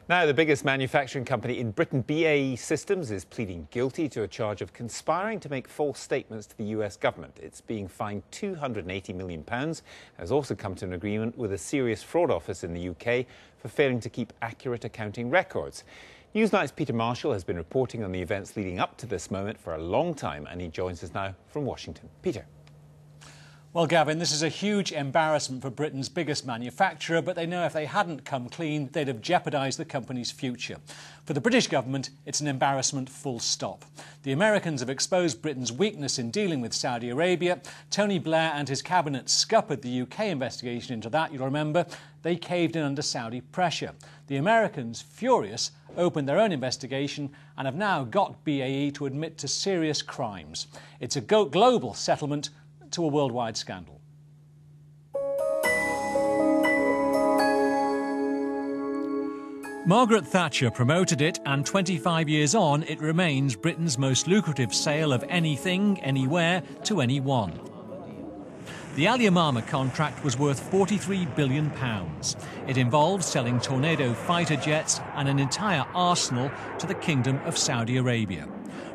Now, the biggest manufacturing company in Britain, BaE Systems, is pleading guilty to a charge of conspiring to make false statements to the US government. It's being fined £280 million. It has also come to an agreement with a serious fraud office in the UK for failing to keep accurate accounting records. Newsnight's Peter Marshall has been reporting on the events leading up to this moment for a long time, and he joins us now from Washington. Peter. Well, Gavin, this is a huge embarrassment for Britain's biggest manufacturer, but they know if they hadn't come clean, they'd have jeopardised the company's future. For the British government, it's an embarrassment full stop. The Americans have exposed Britain's weakness in dealing with Saudi Arabia. Tony Blair and his cabinet scuppered the UK investigation into that, you'll remember. They caved in under Saudi pressure. The Americans, furious, opened their own investigation and have now got BaE to admit to serious crimes. It's a global settlement to a worldwide scandal. Margaret Thatcher promoted it, and 25 years on, it remains Britain's most lucrative sale of anything, anywhere, to anyone. The Al-Yamamah contract was worth £43 billion. It involved selling Tornado fighter jets and an entire arsenal to the Kingdom of Saudi Arabia.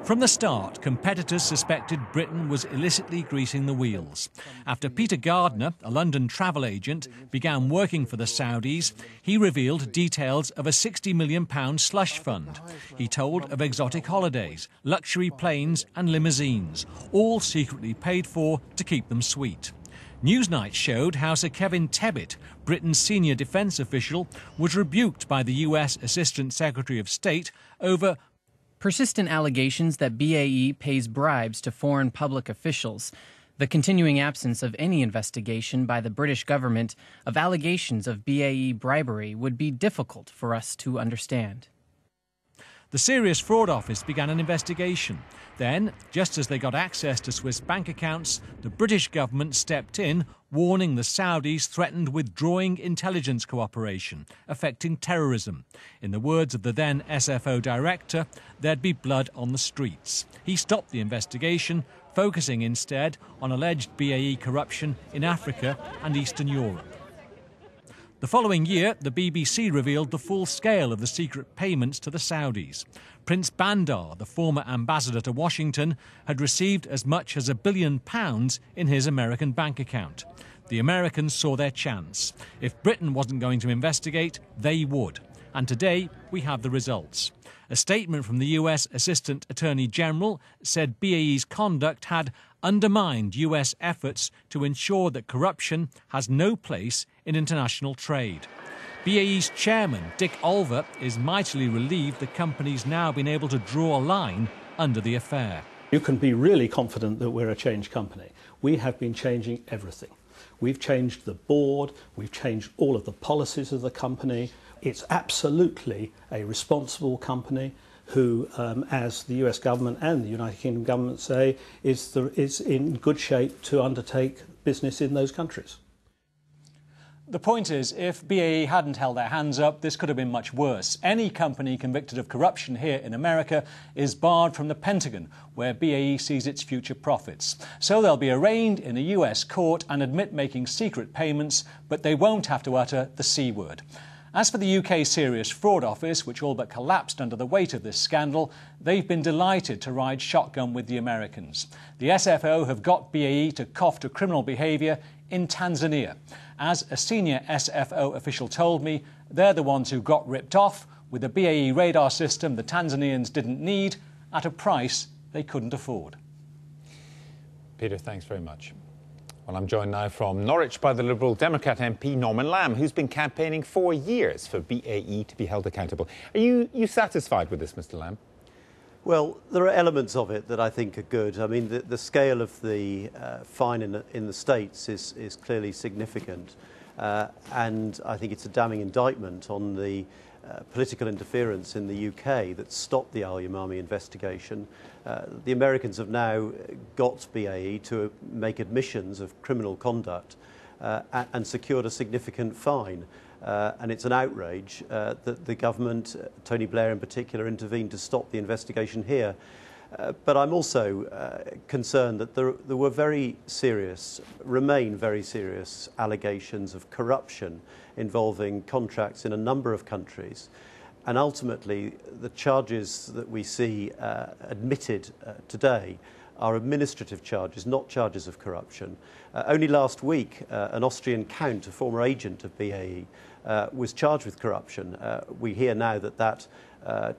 From the start, competitors suspected Britain was illicitly greasing the wheels. After Peter Gardner, a London travel agent, began working for the Saudis, he revealed details of a £60 million slush fund. He told of exotic holidays, luxury planes and limousines, all secretly paid for to keep them sweet. Newsnight showed how Sir Kevin Tebbit, Britain's senior defence official, was rebuked by the US Assistant Secretary of State over persistent allegations that BaE pays bribes to foreign public officials, the continuing absence of any investigation by the British government of allegations of BaE bribery would be difficult for us to understand. The Serious Fraud Office began an investigation. Then, just as they got access to Swiss bank accounts, the British government stepped in, warning the Saudis threatened withdrawing intelligence cooperation, affecting terrorism. In the words of the then SFO director, there'd be blood on the streets. He stopped the investigation, focusing instead on alleged BaE corruption in Africa and Eastern Europe. The following year, the BBC revealed the full scale of the secret payments to the Saudis. Prince Bandar, the former ambassador to Washington, had received as much as £1 billion in his American bank account. The Americans saw their chance. If Britain wasn't going to investigate, they would. And today, we have the results. A statement from the US Assistant Attorney General said BaE's conduct had undermined US efforts to ensure that corruption has no place in international trade. BaE's chairman, Dick Olver, is mightily relieved the company's now been able to draw a line under the affair. You can be really confident that we're a changed company. We have been changing everything. We've changed the board, we've changed all of the policies of the company. It's absolutely a responsible company who, as the US government and the United Kingdom government say, is in good shape to undertake business in those countries. The point is, if BaE hadn't held their hands up, this could have been much worse. Any company convicted of corruption here in America is barred from the Pentagon, where BaE sees its future profits. So they'll be arraigned in a US court and admit making secret payments, but they won't have to utter the C word. As for the UK Serious Fraud Office, which all but collapsed under the weight of this scandal, they've been delighted to ride shotgun with the Americans. The SFO have got BaE to cough to criminal behaviour in Tanzania. As a senior SFO official told me, they're the ones who got ripped off with a BaE radar system the Tanzanians didn't need at a price they couldn't afford. Peter, thanks very much. Well, I'm joined now from Norwich by the Liberal Democrat MP Norman Lamb, who's been campaigning for years for BaE to be held accountable. Are you satisfied with this, Mr. Lamb? Well, there are elements of it that I think are good. I mean, the scale of the fine in the States is clearly significant. And I think it's a damning indictment on the political interference in the UK that stopped the Al-Yamamah investigation. The Americans have now got BaE to make admissions of criminal conduct and secured a significant fine. And it's an outrage that the government, Tony Blair in particular, intervened to stop the investigation here. But I'm also concerned that there were remain very serious allegations of corruption involving contracts in a number of countries. And ultimately, the charges that we see admitted today are administrative charges, not charges of corruption. Only last week, an Austrian count, a former agent of BaE, was charged with corruption. We hear now that that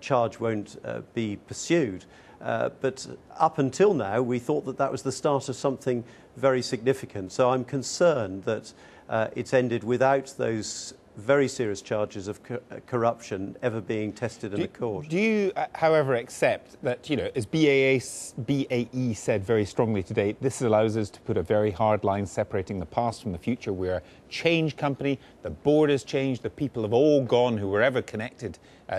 charge won't be pursued. But up until now, we thought that that was the start of something very significant. So I'm concerned that it's ended without those very serious charges of corruption ever being tested in a court. Do you, however, accept that, you know, as BaE said very strongly today, this allows us to put a very hard line separating the past from the future? We're a change company, the board has changed, the people have all gone who were ever connected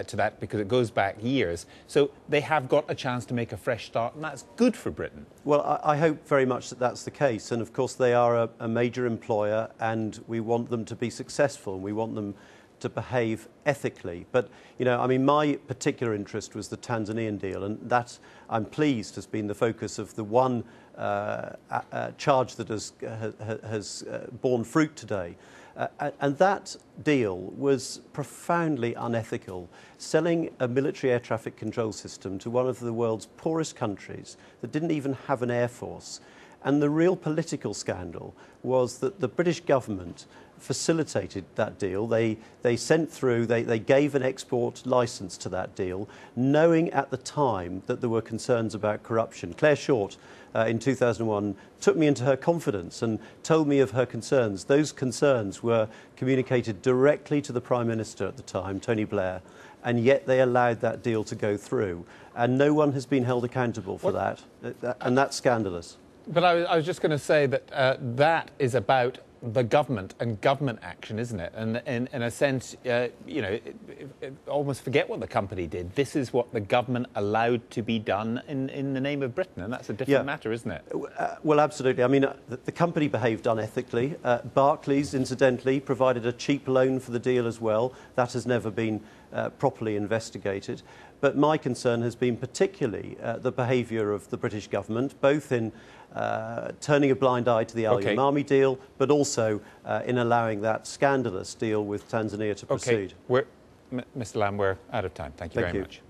to that because it goes back years. So they have got a chance to make a fresh start, and that's good for Britain. Well, I hope very much that that's the case. And of course, they are a major employer, and we want them to be successful, and we want them to behave ethically. But, you know, I mean, my particular interest was the Tanzanian deal, and that, I'm pleased, has been the focus of the one charge that has borne fruit today. And that deal was profoundly unethical, selling a military air traffic control system to one of the world's poorest countries that didn't even have an air force. And the real political scandal was that the British government facilitated that deal. They sent through, they gave an export licence to that deal, knowing at the time that there were concerns about corruption. Claire Short, in 2001, took me into her confidence and told me of her concerns. Those concerns were communicated directly to the Prime Minister at the time, Tony Blair, and yet they allowed that deal to go through. And no one has been held accountable for that, and that's scandalous. But I was just going to say that that is about the government and government action, isn't it? And in a sense, you know, almost forget what the company did. This is what the government allowed to be done in the name of Britain, and that's a different matter, isn't it? Well, absolutely. I mean, the company behaved unethically. Barclays, incidentally, provided a cheap loan for the deal as well. That has never been properly investigated. But my concern has been particularly the behaviour of the British government, both in turning a blind eye to the Al-Yamamah deal, but also in allowing that scandalous deal with Tanzania to proceed. Mr. Lamb, we're out of time. Thank you very much.